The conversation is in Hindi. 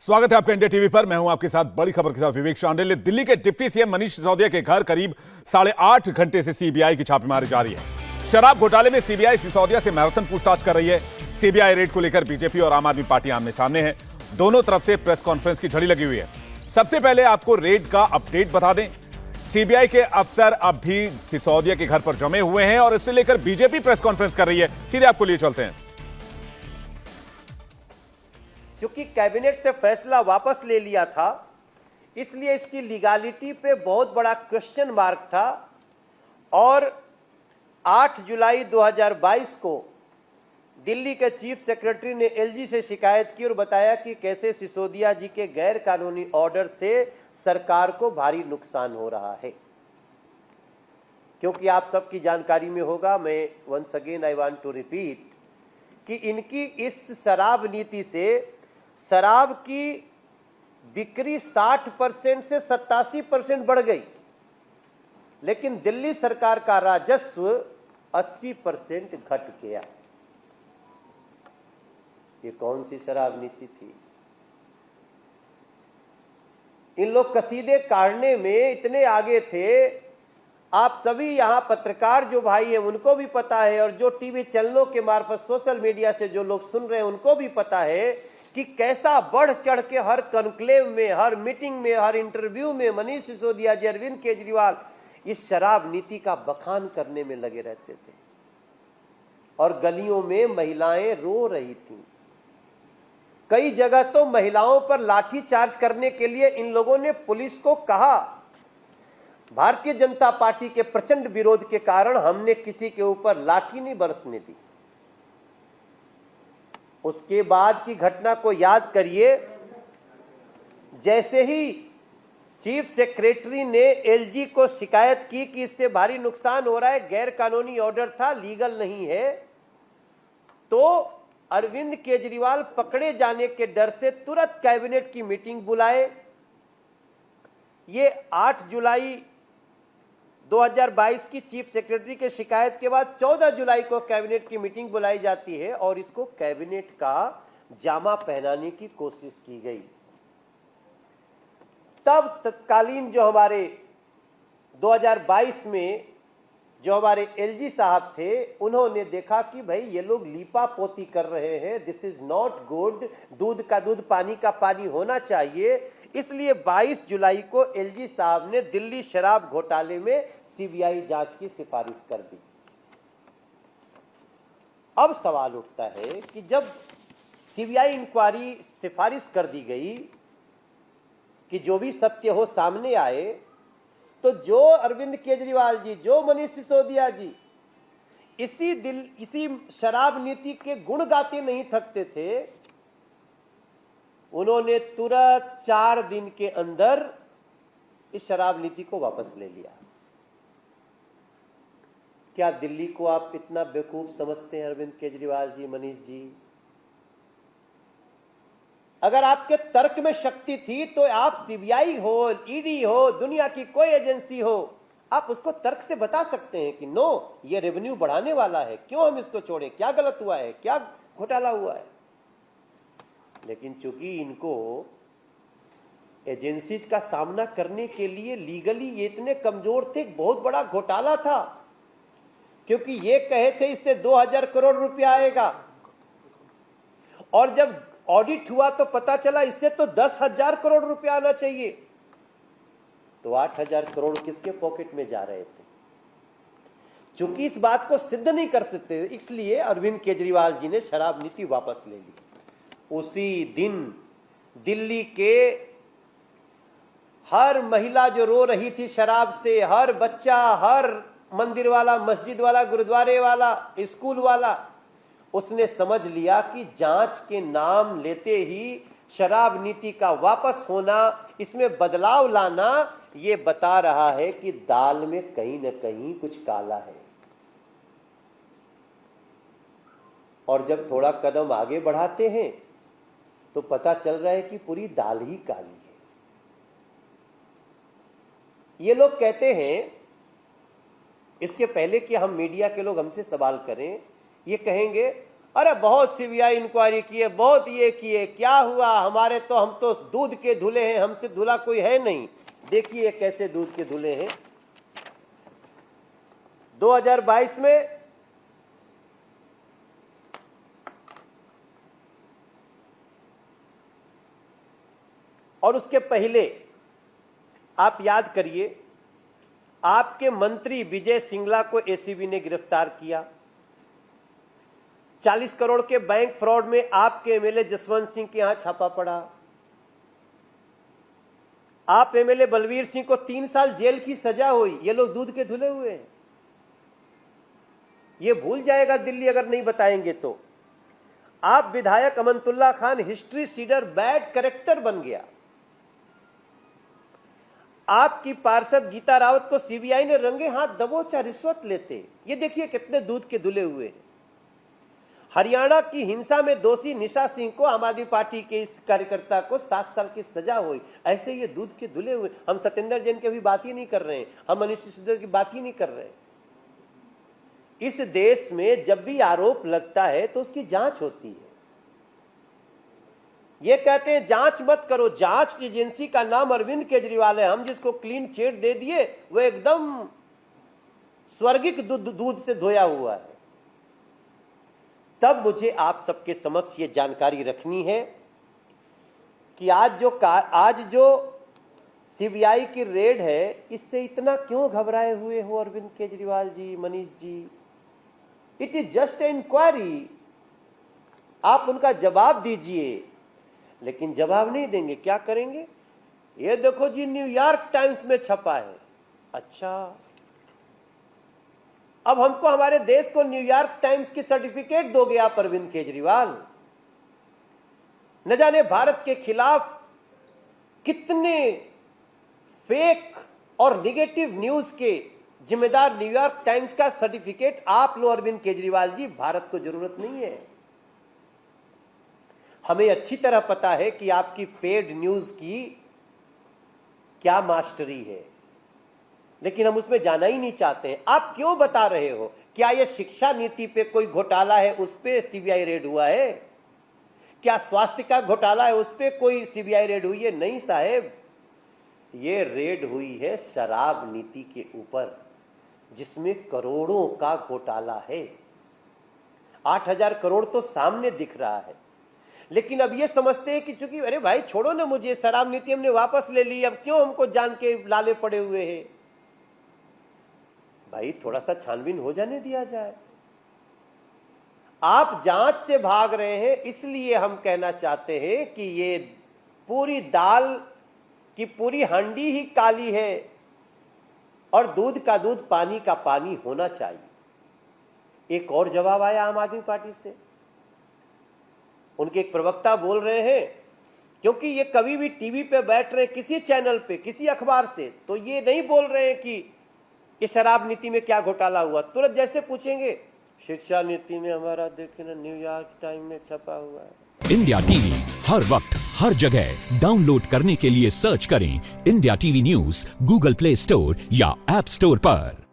स्वागत है आपका इंडिया टीवी पर। मैं हूं आपके साथ बड़ी खबर के साथ विवेक शांडिल्य। दिल्ली के डिप्टी सीएम मनीष सिसोदिया के घर करीब 8.5 घंटे से सीबीआई की छापेमारी जारी है। शराब घोटाले में सीबीआई सिसोदिया से मैराथन पूछताछ कर रही है। सीबीआई रेड को लेकर बीजेपी और आम आदमी पार्टी आमने सामने है। दोनों तरफ से प्रेस कॉन्फ्रेंस की झड़ी लगी हुई है। सबसे पहले आपको रेड का अपडेट बता दें। सीबीआई के अफसर अब भी सिसोदिया के घर पर जमे हुए हैं और इससे लेकर बीजेपी प्रेस कॉन्फ्रेंस कर रही है। सीधे आपको लिए चलते हैं। क्योंकि कैबिनेट से फैसला वापस ले लिया था, इसलिए इसकी लीगैलिटी पे बहुत बड़ा क्वेश्चन मार्क था। और 8 जुलाई 2022 को दिल्ली के चीफ सेक्रेटरी ने एलजी से शिकायत की और बताया कि कैसे सिसोदिया जी के गैर कानूनी ऑर्डर से सरकार को भारी नुकसान हो रहा है। क्योंकि आप सबकी जानकारी में होगा, मैं once again I want to repeat कि इनकी इस शराब नीति से शराब की बिक्री 60% से 87% बढ़ गई, लेकिन दिल्ली सरकार का राजस्व 80% घट गया। ये कौन सी शराब नीति थी? इन लोग कसीदे काढ़ने में इतने आगे थे। आप सभी यहां पत्रकार जो भाई हैं उनको भी पता है, और जो टीवी चैनलों के मार्फत सोशल मीडिया से जो लोग सुन रहे हैं उनको भी पता है कि कैसा बढ़ चढ़ के हर कॉन्क्लेव में, हर मीटिंग में, हर इंटरव्यू में मनीष सिसोदिया जी, अरविंद केजरीवाल इस शराब नीति का बखान करने में लगे रहते थे। और गलियों में महिलाएं रो रही थीं। कई जगह तो महिलाओं पर लाठी चार्ज करने के लिए इन लोगों ने पुलिस को कहा। भारतीय जनता पार्टी के प्रचंड विरोध के कारण हमने किसी के ऊपर लाठी नहीं बरसने दी। उसके बाद की घटना को याद करिए। जैसे ही चीफ सेक्रेटरी ने एलजी को शिकायत की कि इससे भारी नुकसान हो रहा है, गैर कानूनी ऑर्डर था, लीगल नहीं है, तो अरविंद केजरीवाल पकड़े जाने के डर से तुरंत कैबिनेट की मीटिंग बुलाए। ये 8 जुलाई 2022 की चीफ सेक्रेटरी के शिकायत के बाद 14 जुलाई को कैबिनेट की मीटिंग बुलाई जाती है और इसको कैबिनेट का जामा पहनाने की कोशिश की गई। तब तत्कालीन जो हमारे 2022 में जो हमारे एलजी साहब थे, उन्होंने देखा कि भाई ये लोग लीपा पोती कर रहे हैं, दिस इज नॉट गुड, दूध का दूध पानी का पानी होना चाहिए। इसलिए 22 जुलाई को एलजी साहब ने दिल्ली शराब घोटाले में सीबीआई जांच की सिफारिश कर दी। अब सवाल उठता है कि जब सीबीआई इंक्वायरी सिफारिश कर दी गई कि जो भी सत्य हो सामने आए, तो जो अरविंद केजरीवाल जी, जो मनीष सिसोदिया जी इसी शराब नीति के गुण गाते नहीं थकते थे, उन्होंने तुरंत 4 दिन के अंदर इस शराब नीति को वापस ले लिया। क्या दिल्ली को आप इतना बेवकूफ समझते हैं अरविंद केजरीवाल जी, मनीष जी? अगर आपके तर्क में शक्ति थी तो आप सीबीआई हो, ईडी हो, दुनिया की कोई एजेंसी हो, आप उसको तर्क से बता सकते हैं कि नो, ये रेवेन्यू बढ़ाने वाला है, क्यों हम इसको छोड़े, क्या गलत हुआ है, क्या घोटाला हुआ है। लेकिन चूंकि इनको एजेंसीज का सामना करने के लिए लीगली ये इतने कमजोर थे, बहुत बड़ा घोटाला था, क्योंकि ये कहे थे इससे 2000 करोड़ रुपया आएगा, और जब ऑडिट हुआ तो पता चला इससे तो 10,000 करोड़ रुपया आना चाहिए। तो 8,000 करोड़ किसके पॉकेट में जा रहे थे? चूंकि इस बात को सिद्ध नहीं कर सकते, इसलिए अरविंद केजरीवाल जी ने शराब नीति वापस ले ली। उसी दिन दिल्ली के हर महिला जो रो रही थी शराब से, हर बच्चा, हर मंदिर वाला, मस्जिद वाला, गुरुद्वारे वाला, स्कूल वाला, उसने समझ लिया कि जांच के नाम लेते ही शराब नीति का वापस होना, इसमें बदलाव लाना, ये बता रहा है कि दाल में कहीं न कहीं कुछ काला है। और जब थोड़ा कदम आगे बढ़ाते हैं तो पता चल रहा है कि पूरी दाल ही काली है। ये लोग कहते हैं, इसके पहले कि हम मीडिया के लोग हमसे सवाल करें, ये कहेंगे अरे बहुत सीबीआई इंक्वायरी किए, बहुत ये किए, क्या हुआ, हमारे तो हम तो दूध के धुले हैं, हमसे धुला कोई है नहीं। देखिए कैसे दूध के धुले हैं। 2022 में और उसके पहले आप याद करिए, आपके मंत्री विजय सिंगला को एसीबी ने गिरफ्तार किया। 40 करोड़ के बैंक फ्रॉड में आपके एमएलए जसवंत सिंह के यहां छापा पड़ा। आप एमएलए बलवीर सिंह को 3 साल जेल की सजा हुई। ये लोग दूध के धुले हुए हैं। ये भूल जाएगा दिल्ली अगर नहीं बताएंगे तो। आप विधायक Amanatullah Khan history sheeter bad character बन गया। आपकी पार्षद गीता रावत को सीबीआई ने रंगे हाथ दबोचा, रिश्वत लेते। ये देखिए कितने दूध के धुले हुए हैं। हरियाणा की हिंसा में दोषी निशा सिंह को, आम आदमी पार्टी के इस कार्यकर्ता को 7 साल की सजा हुई। ऐसे ये दूध के धुले हुए। हम सत्येंद्र जैन की भी बात ही नहीं कर रहे हैं, हम मनीष सिसोदिया की बात ही नहीं कर रहे हैं। इस देश में जब भी आरोप लगता है तो उसकी जांच होती है। ये कहते हैं जांच मत करो, जांच एजेंसी का नाम अरविंद केजरीवाल है। हम जिसको क्लीन चिट दे दिए वो एकदम स्वर्गिक दूध से धोया हुआ है। तब मुझे आप सबके समक्ष ये जानकारी रखनी है कि आज जो सीबीआई की रेड है, इससे इतना क्यों घबराए हुए हो Arvind Kejriwal ji, Manish ji? It is just a inquiry. आप उनका जवाब दीजिए, लेकिन जवाब नहीं देंगे। क्या करेंगे? ये देखो जी, न्यूयॉर्क टाइम्स में छपा है। अच्छा, अब हमको, हमारे देश को न्यूयॉर्क टाइम्स की सर्टिफिकेट दोगे आप अरविंद केजरीवाल? न जाने भारत के खिलाफ कितने फेक और निगेटिव न्यूज के जिम्मेदार न्यूयॉर्क टाइम्स का सर्टिफिकेट आप लो अरविंद केजरीवाल जी। भारत को जरूरत नहीं है। हमें अच्छी तरह पता है कि आपकी पेड न्यूज की क्या मास्टरी है, लेकिन हम उसमें जाना ही नहीं चाहते हैं। आप क्यों बता रहे हो? क्या यह शिक्षा नीति पे कोई घोटाला है, उस पे सीबीआई रेड हुआ है? क्या स्वास्थ्य का घोटाला है, उस पे कोई सीबीआई रेड हुई है? नहीं साहेब, ये रेड हुई है शराब नीति के ऊपर, जिसमें करोड़ों का घोटाला है। 8,000 करोड़ तो सामने दिख रहा है, लेकिन अब ये समझते हैं कि चूंकि अरे भाई छोड़ो ना मुझे, शराब नीति हमने वापस ले ली, अब क्यों हमको जान के लाले पड़े हुए हैं? भाई थोड़ा सा छानबीन हो जाने दिया जाए। आप जांच से भाग रहे हैं, इसलिए हम कहना चाहते हैं कि ये पूरी दाल की पूरी हांडी ही काली है और दूध का दूध, पानी का पानी होना चाहिए। एक और जवाब आया आम आदमी पार्टी से। उनके एक प्रवक्ता बोल रहे हैं, क्योंकि ये कभी भी टीवी पे बैठ रहे, किसी चैनल पे, किसी अखबार से, तो ये नहीं बोल रहे हैं कि इस शराब नीति में क्या घोटाला हुआ। तुरंत जैसे पूछेंगे शिक्षा नीति में हमारा देखे ना, न्यूयॉर्क टाइम में छपा हुआ है। इंडिया टीवी हर वक्त हर जगह डाउनलोड करने के लिए सर्च करें India TV news Google play store या ऐप स्टोर पर।